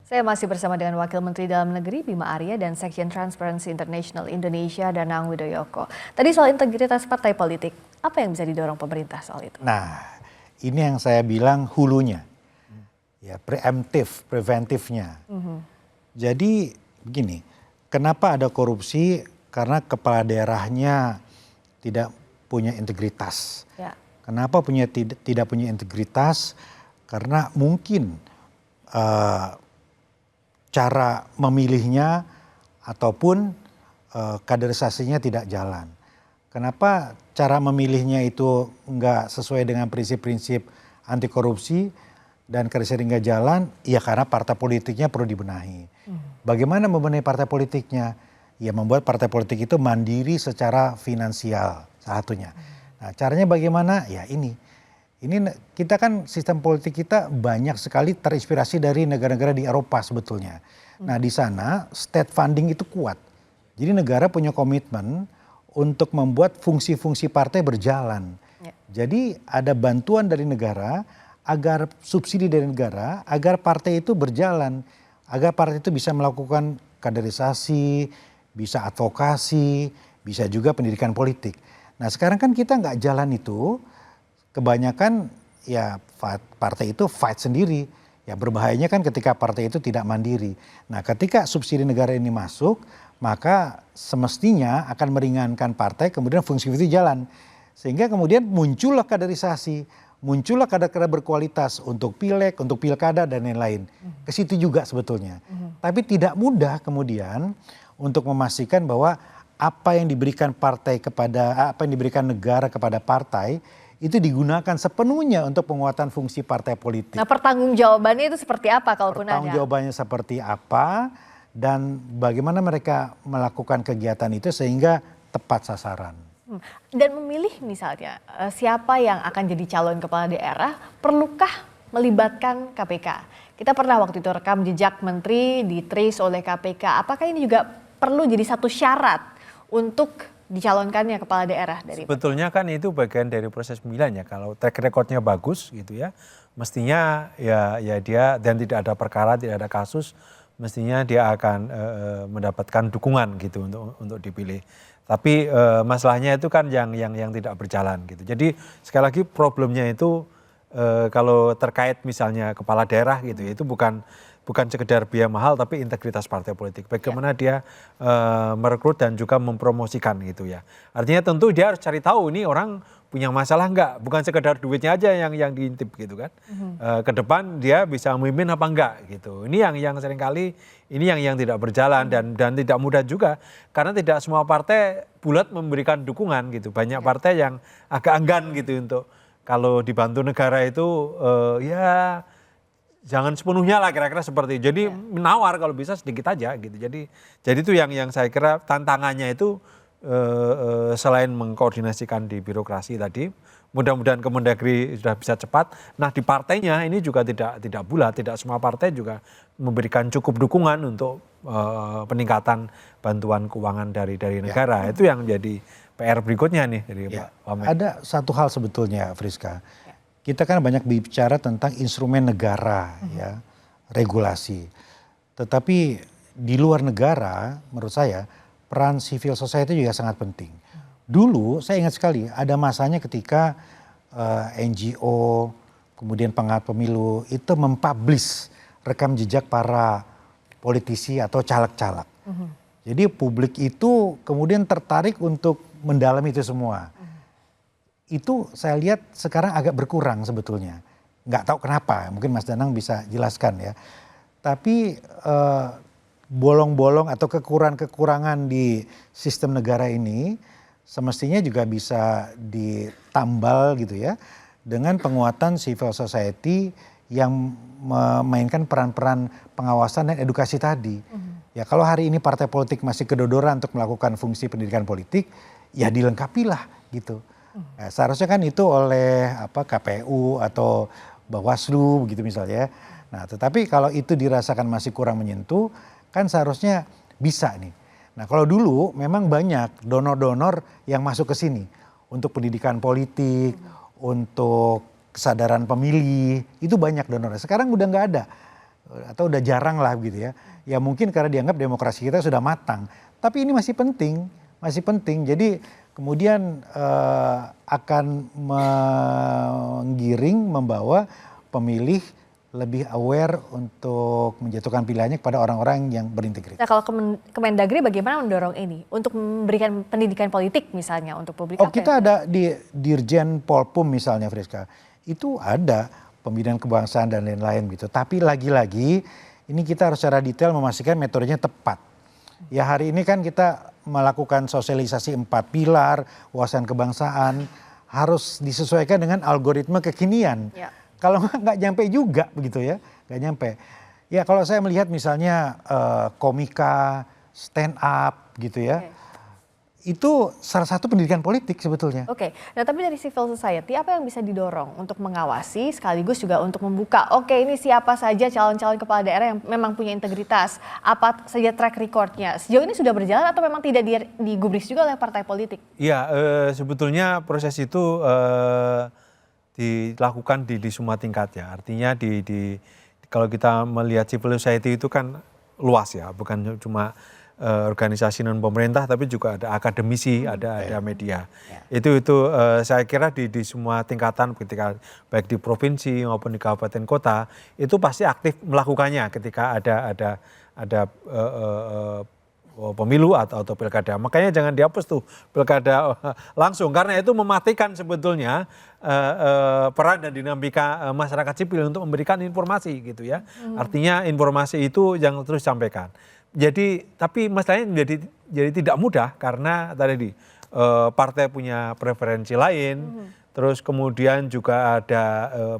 Saya masih bersama dengan Wakil Menteri Dalam Negeri Bima Arya dan Sekjen Transparency International Indonesia Danang Widoyoko. Tadi soal integritas partai politik, apa yang bisa didorong pemerintah soal itu? Nah, ini yang saya bilang hulunya, ya preventifnya. Jadi begini, kenapa ada korupsi? Karena kepala daerahnya tidak punya integritas. Ya. Kenapa tidak punya integritas? Karena mungkin cara memilihnya ataupun kaderisasinya tidak jalan. Kenapa cara memilihnya itu enggak sesuai dengan prinsip-prinsip anti korupsi dan kaderisasi enggak jalan? Ya karena partai politiknya perlu dibenahi. Bagaimana membenahi partai politiknya? Ya membuat partai politik itu mandiri secara finansial salah satunya. Nah caranya bagaimana? Ya ini kita kan sistem politik kita banyak sekali terinspirasi dari negara-negara di Eropa sebetulnya. Nah di sana state funding itu kuat. Jadi negara punya komitmen untuk membuat fungsi-fungsi partai berjalan. Ya. Jadi ada bantuan dari negara agar subsidi dari negara agar partai itu berjalan. Agar partai itu bisa melakukan kaderisasi, bisa advokasi, bisa juga pendidikan politik. Nah sekarang kan kita nggak jalan itu. Kebanyakan ya partai itu fight sendiri. Ya berbahayanya kan ketika partai itu tidak mandiri. Nah ketika subsidi negara ini masuk, maka semestinya akan meringankan partai, kemudian fungsi itu jalan. Sehingga kemudian muncullah kaderisasi, muncullah kader-kader berkualitas untuk pileg, untuk pilkada dan lain-lain. Ke situ juga sebetulnya. Tapi tidak mudah kemudian untuk memastikan bahwa apa yang diberikan negara kepada partai itu digunakan sepenuhnya untuk penguatan fungsi partai politik. Nah pertanggungjawabannya itu seperti apa kalaupun ada? Pertanggungjawabannya seperti apa dan bagaimana mereka melakukan kegiatan itu sehingga tepat sasaran. Dan memilih misalnya siapa yang akan jadi calon kepala daerah, perlukah melibatkan KPK? Kita pernah waktu itu rekam jejak menteri di-trace oleh KPK. Apakah ini juga perlu jadi satu syarat untuk dicalonkannya kepala daerah dari sebetulnya kan itu bagian dari proses pemilihan ya. Kalau track recordnya bagus gitu ya, mestinya ya dia dan tidak ada perkara, tidak ada kasus, mestinya dia akan mendapatkan dukungan gitu untuk dipilih. Tapi masalahnya itu kan yang tidak berjalan gitu. Jadi sekali lagi problemnya itu kalau terkait misalnya kepala daerah gitu ya, itu bukan sekedar biaya mahal tapi integritas partai politik. Bagaimana dia merekrut dan juga mempromosikan gitu ya. Artinya tentu dia harus cari tahu ini orang punya masalah enggak. Bukan sekedar duitnya aja yang diintip gitu kan. Ke depan dia bisa memimpin apa enggak gitu. Ini yang seringkali ini yang tidak berjalan dan tidak mudah juga. Karena tidak semua partai bulat memberikan dukungan gitu. Banyak partai yang agak enggan gitu untuk kalau dibantu negara itu ya jangan sepenuhnya lah kira-kira seperti itu. Jadi menawar kalau bisa sedikit aja gitu. Jadi itu yang saya kira tantangannya itu selain mengkoordinasikan di birokrasi tadi, mudah-mudahan Kemendagri sudah bisa cepat. Nah di partainya ini juga tidak bulat, tidak semua partai juga memberikan cukup dukungan untuk peningkatan bantuan keuangan dari negara. Itu yang jadi PR berikutnya nih dari Pak Wamen. Ada satu hal sebetulnya Friska. Kita kan banyak bicara tentang instrumen negara, ya, regulasi. Tetapi di luar negara, menurut saya, peran civil society juga sangat penting. Dulu, saya ingat sekali, ada masanya ketika NGO, kemudian pengamat pemilu, itu mempublish rekam jejak para politisi atau caleg-caleg. Jadi publik itu kemudian tertarik untuk mendalami itu semua. Itu saya lihat sekarang agak berkurang sebetulnya. Nggak tahu kenapa, mungkin Mas Danang bisa jelaskan ya. Tapi bolong-bolong atau kekurangan-kekurangan di sistem negara ini semestinya juga bisa ditambal gitu ya. Dengan penguatan civil society yang memainkan peran-peran pengawasan dan edukasi tadi. Ya kalau hari ini partai politik masih kedodoran untuk melakukan fungsi pendidikan politik, ya dilengkapilah gitu. Nah, seharusnya kan itu oleh KPU atau Bawaslu begitu misalnya. Nah, tetapi kalau itu dirasakan masih kurang menyentuh, kan seharusnya bisa nih. Nah, kalau dulu memang banyak donor-donor yang masuk ke sini untuk pendidikan politik, untuk kesadaran pemilih, itu banyak donornya. Sekarang udah nggak ada. atau udah jarang lah gitu ya. Ya mungkin karena dianggap demokrasi kita sudah matang. Tapi ini masih penting, masih penting. Jadi kemudian akan menggiring, membawa pemilih lebih aware untuk menjatuhkan pilihannya kepada orang-orang yang berintegritas. Nah kalau Kemendagri bagaimana mendorong ini untuk memberikan pendidikan politik misalnya untuk publik? Oh kita ada di Dirjen Polpum misalnya Friska, itu ada pembinaan kebangsaan dan lain-lain gitu. Tapi lagi-lagi ini kita harus secara detail memastikan metodenya tepat. Ya hari ini kan kita melakukan sosialisasi 4 pilar, wawasan kebangsaan, harus disesuaikan dengan algoritma kekinian. Ya. Kalau nggak nyampe juga begitu ya, nggak nyampe. Ya kalau saya melihat misalnya komika, stand up gitu ya, itu salah satu pendidikan politik sebetulnya. Oke, nah tapi dari civil society apa yang bisa didorong untuk mengawasi sekaligus juga untuk membuka, oke ini siapa saja calon-calon kepala daerah yang memang punya integritas, apa saja track recordnya, sejauh ini sudah berjalan atau memang tidak digubris juga oleh partai politik? Iya, sebetulnya proses itu dilakukan di semua tingkat ya. Artinya kalau kita melihat civil society itu kan luas ya, bukan cuma organisasi non pemerintah tapi juga ada akademisi, ada media. Itu saya kira di semua tingkatan ketika baik di provinsi maupun di kabupaten kota itu pasti aktif melakukannya ketika ada pemilu atau pilkada. Makanya jangan dihapus tuh pilkada langsung karena itu mematikan sebetulnya peran dan dinamika masyarakat sipil untuk memberikan informasi gitu ya. Artinya informasi itu yang terus disampaikan. Jadi tapi masalahnya jadi tidak mudah karena tadi partai punya preferensi lain. Terus kemudian juga ada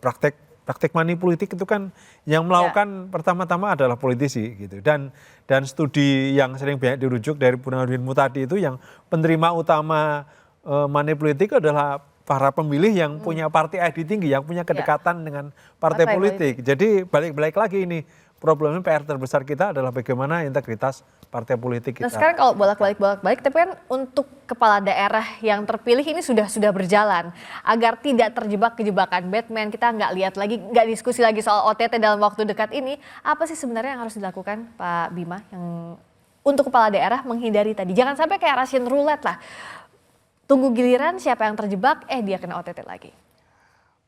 praktek money politik itu kan yang melakukan pertama-tama adalah politisi gitu dan studi yang sering banyak dirujuk dari Burhanuddin Muhtadi itu yang penerima utama money politik adalah para pemilih yang punya party ID tinggi, yang punya kedekatan dengan partai politik. Jadi balik lagi ini problemnya PR terbesar kita adalah bagaimana integritas partai politik kita. Nah sekarang kalau bolak-balik, tapi kan untuk kepala daerah yang terpilih ini sudah berjalan. Agar tidak terjebak kejebakan Batman, kita nggak lihat lagi, nggak diskusi lagi soal OTT dalam waktu dekat ini. Apa sih sebenarnya yang harus dilakukan Pak Bima yang untuk kepala daerah menghindari tadi? Jangan sampai kayak Russian roulette lah. Tunggu giliran siapa yang terjebak, dia kena OTT lagi.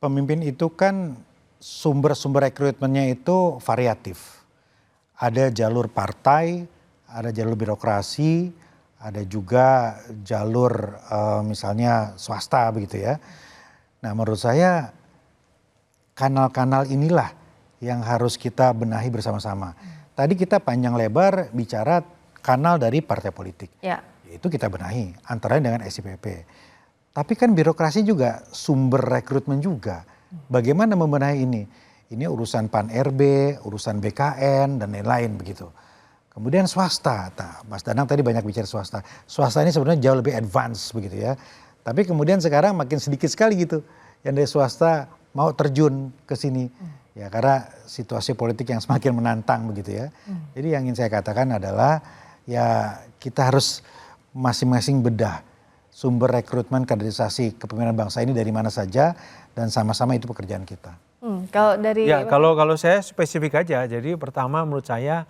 Pemimpin itu kan sumber-sumber rekrutmennya itu variatif. Ada jalur partai, ada jalur birokrasi, ada juga jalur misalnya swasta begitu ya. Nah menurut saya kanal-kanal inilah yang harus kita benahi bersama-sama. Tadi kita panjang lebar bicara kanal dari partai politik. Ya. Itu kita benahi antara dengan SIPP. Tapi kan birokrasi juga sumber rekrutmen juga. Bagaimana membenahi ini? Ini urusan PAN-RB, urusan BKN dan lain-lain begitu. Kemudian swasta, Mas Danang tadi banyak bicara swasta. Swasta ini sebenarnya jauh lebih advance begitu ya. Tapi kemudian sekarang makin sedikit sekali gitu yang dari swasta mau terjun ke sini. Ya karena situasi politik yang semakin menantang begitu ya. Jadi yang ingin saya katakan adalah ya kita harus masing-masing bedah sumber rekrutmen kaderisasi kepemimpinan bangsa ini dari mana saja dan sama-sama itu pekerjaan kita. Kalau dari kalau saya spesifik aja. Jadi pertama menurut saya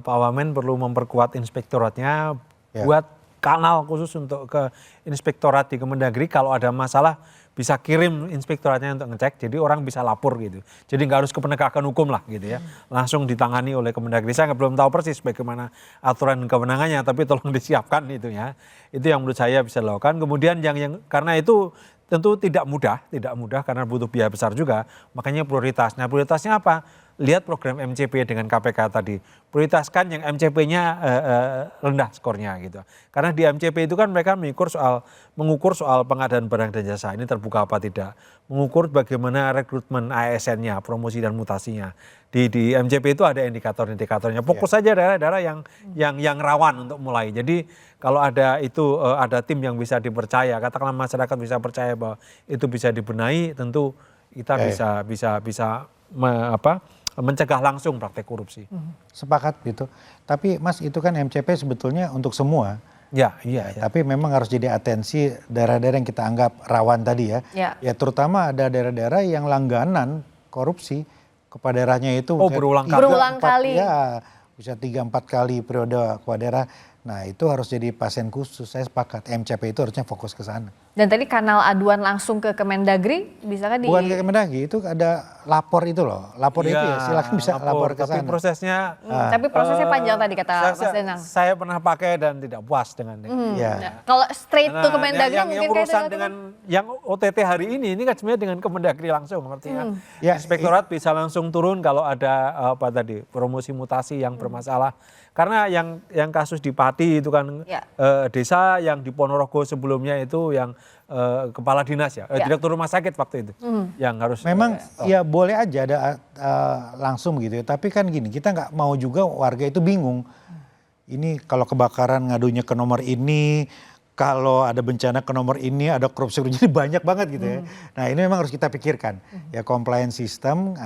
Pak Wamen perlu memperkuat inspektoratnya buat kanal khusus untuk ke inspektorat di Kemendagri kalau ada masalah bisa kirim inspektoratnya untuk ngecek, jadi orang bisa lapor gitu. Jadi nggak harus ke penegakan hukum lah gitu ya. Langsung ditangani oleh Kemendagri. Saya belum tahu persis bagaimana aturan kewenangannya, tapi tolong disiapkan itu ya. Itu yang menurut saya bisa dilakukan. Kemudian yang karena itu tentu tidak mudah karena butuh biaya besar juga. Makanya prioritas. Nah prioritasnya apa? Lihat program MCP dengan KPK tadi. Prioritaskan yang MCP-nya rendah skornya gitu. Karena di MCP itu kan mereka mengukur soal pengadaan barang dan jasa. Ini terbuka apa tidak. Mengukur bagaimana rekrutmen ASN-nya, promosi dan mutasinya. Di MCP itu ada indikator-indikatornya. Fokus saja daerah-daerah yang rawan untuk mulai. Jadi kalau ada tim yang bisa dipercaya, katakanlah masyarakat bisa percaya bahwa itu bisa dibenahi, tentu kita bisa mencegah langsung praktek korupsi. Sepakat gitu. Tapi Mas itu kan MCP sebetulnya untuk semua. Iya. Tapi memang harus jadi atensi daerah-daerah yang kita anggap rawan tadi ya. Ya terutama ada daerah-daerah yang langganan korupsi kepala daerahnya itu Oh, bisa berulang kali. Berulang kali. Ya, bisa 3-4 kali periode kepala daerah. Nah itu harus jadi pasien khusus. Saya sepakat MCP itu harusnya fokus ke sana. Dan tadi kanal aduan langsung ke Kemendagri, bisa kan Bukan ke Kemendagri, itu ada lapor itu loh. Lapor itu ya silakan bisa lapor ke tapi sana. prosesnya Tapi prosesnya panjang tadi kata Mas Danang. Saya pernah pakai dan tidak puas dengan Ya. Nah, kalau straight to Nah, Kemendagri yang mungkin kayak itu urusan dilakukan. dengan yang OTT hari ini kan sebenarnya dengan Kemendagri langsung, artinya Ya, Inspektorat bisa langsung turun kalau ada apa tadi promosi mutasi yang bermasalah. Karena yang kasus di Pati itu kan Ya. desa yang di Ponorogo sebelumnya itu yang kepala dinas ya, direktur rumah sakit waktu itu yang harus Memang ya boleh aja ada langsung begitu ya. Tapi kan gini, kita nggak mau juga warga itu bingung. Ini kalau kebakaran ngadunya ke nomor ini, kalau ada bencana ke nomor ini, ada korupsi jadi banyak banget gitu ya. Nah ini memang harus kita pikirkan. Ya compliance system,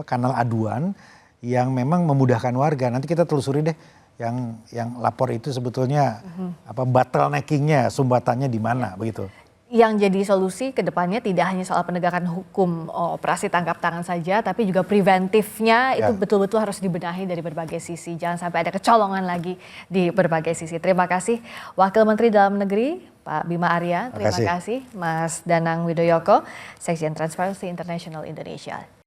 kanal aduan yang memang memudahkan warga. Nanti kita telusuri deh yang lapor itu sebetulnya bottleneckingnya, sumbatannya di mana begitu. Yang jadi solusi ke depannya tidak hanya soal penegakan hukum operasi tangkap tangan saja, tapi juga preventifnya itu betul-betul harus dibenahi dari berbagai sisi. Jangan sampai ada kecolongan lagi di berbagai sisi. Terima kasih Wakil Menteri Dalam Negeri Pak Bima Arya. Terima kasih Mas Danang Widoyoko, Sekjen Transparency International Indonesia.